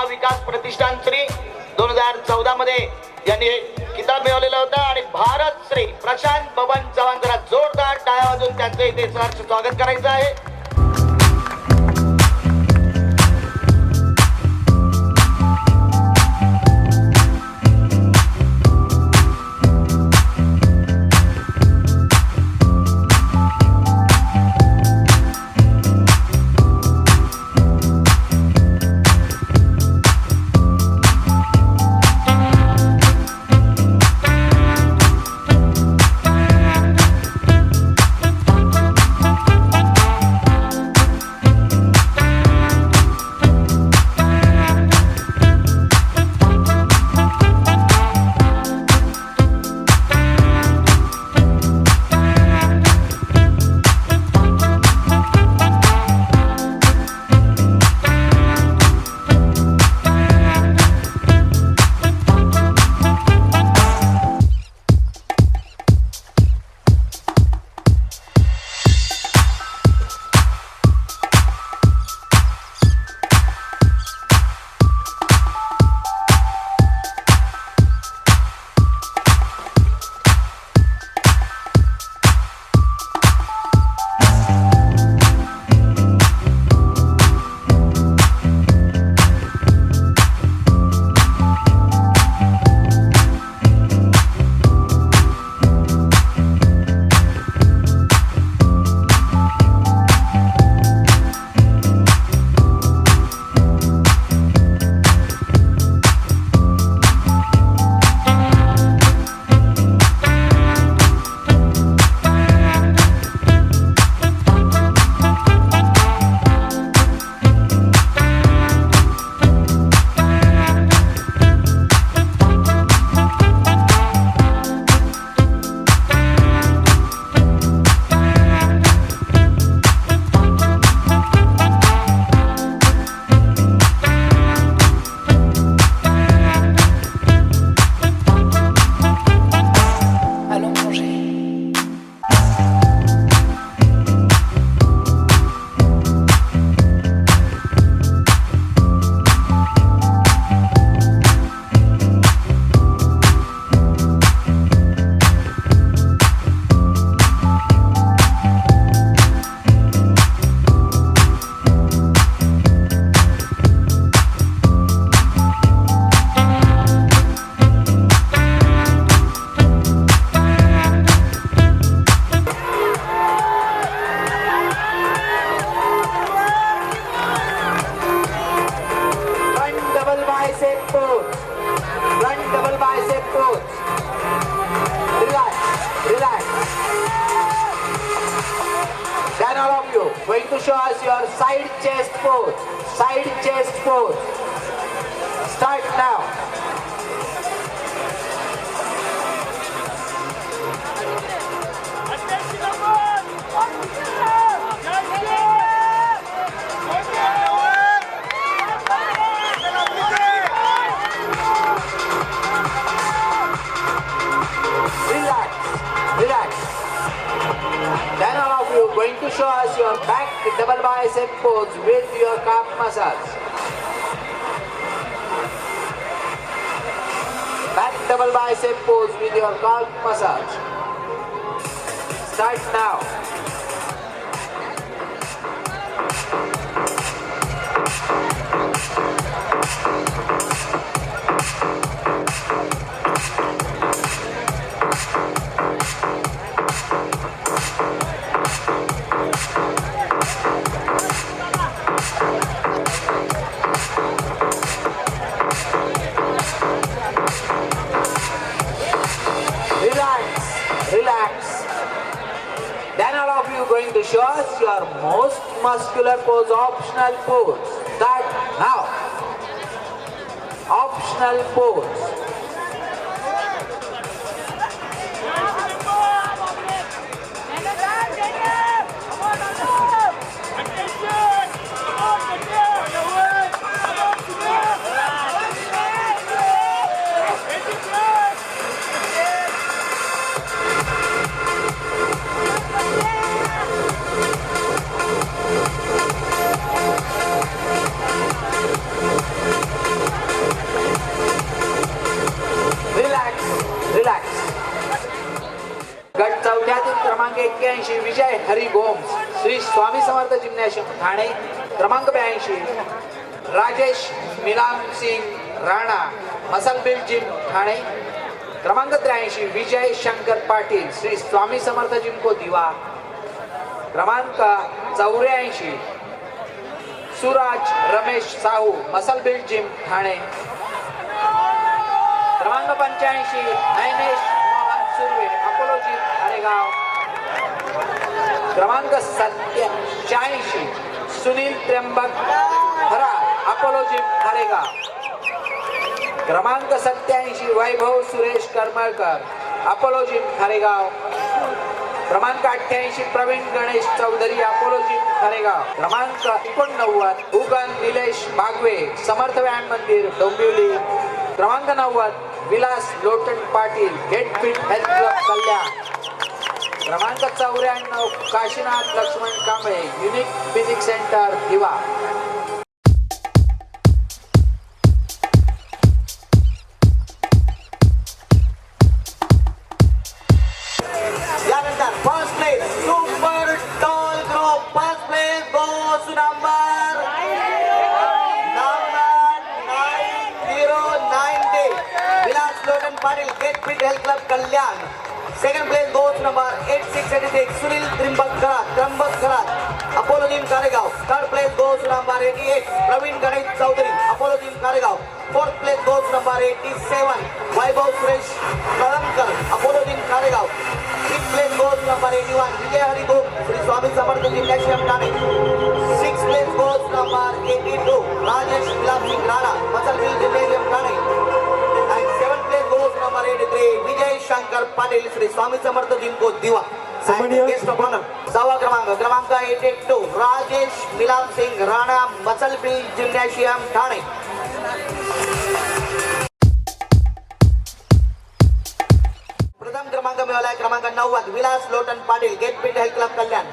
युवा विकास प्रतिष्ठान श्री 2014 मध्ये यांनी किताब मिळवलेला होता आणि भारत श्री प्रशांत बबन चव्हाण, जरा जोरदार टाळ्या वाजवून त्यांचं इथे सहर्ष स्वागत करायचं आहे. Going to show us your side chest pose. Side chest pose. Start now. Then all of you going to show us your back double bicep pose with your calf massage. Back double bicep pose with your calf massage. Start now. Relax. Then all of you going to show us your most muscular pose, optional pose. Start now. Optional pose. Thane. क्रमांक 82 राजेश मिलाम Singh Rana muscle build gym Thane. क्रमांक 83 विजय शंकर पाटील श्री स्वामी समर्थ जिमको दिवा. क्रमांक 84 Suraj Ramesh Sahu muscle build gym Thane. क्रमांक 85 Nainesh Mohan Surve Apollo gym Haregaon. क्रमांक 87 Sunil Trimbak Kharat Apollo gym Haregaon. क्रमांक 87 Vaibhav Suresh Karmalkar Apollo gym Haregaon. क्रमांक 88 Pravin Ganesh Chaudhari Apollo gym Haregaon. क्रमांक 89 उगन निलेश बागवे समर्थ व्यायाम मंदिर डोंबिवली. क्रमांक 90 Vilas Lotan Patil get fit health club Kalyan. क्रमांक 94 Kashinath Laxman Kamble unique physics centre Diva. यानंतर first place super tall group first place goes number 9090 Vilas Lotan Patil get fit health club Kalyan. Second place goes number 8686 Sunil Trimbak Kharat Apollo gym Karegaon. Third place goes number 88 Pravin Ganesh Chaudhari Apollo gym Karegaon. Fourth place goes number 87 Vaibhav Suresh Kalamkar Apollo gym Karegaon. Fifth place goes number 81 Vijay Harigop Shri Swami Samarth gymnasium Thane. Sixth place goes number 82 Rajesh Gulab Singh Rana muscle build gymnasium Thane. and seventh place goes number 83 Vijay Shankar Patil Shri Swami Samarth जिमको Diva. Guest of honour 6वा क्रमांक 82 राजेश मिलाम Singh Rana muscle build gymnasium Thane. प्रथम क्रमांक मिळाला क्रमांक 90 Vilas Lotan Patil get fit health club कल्याण.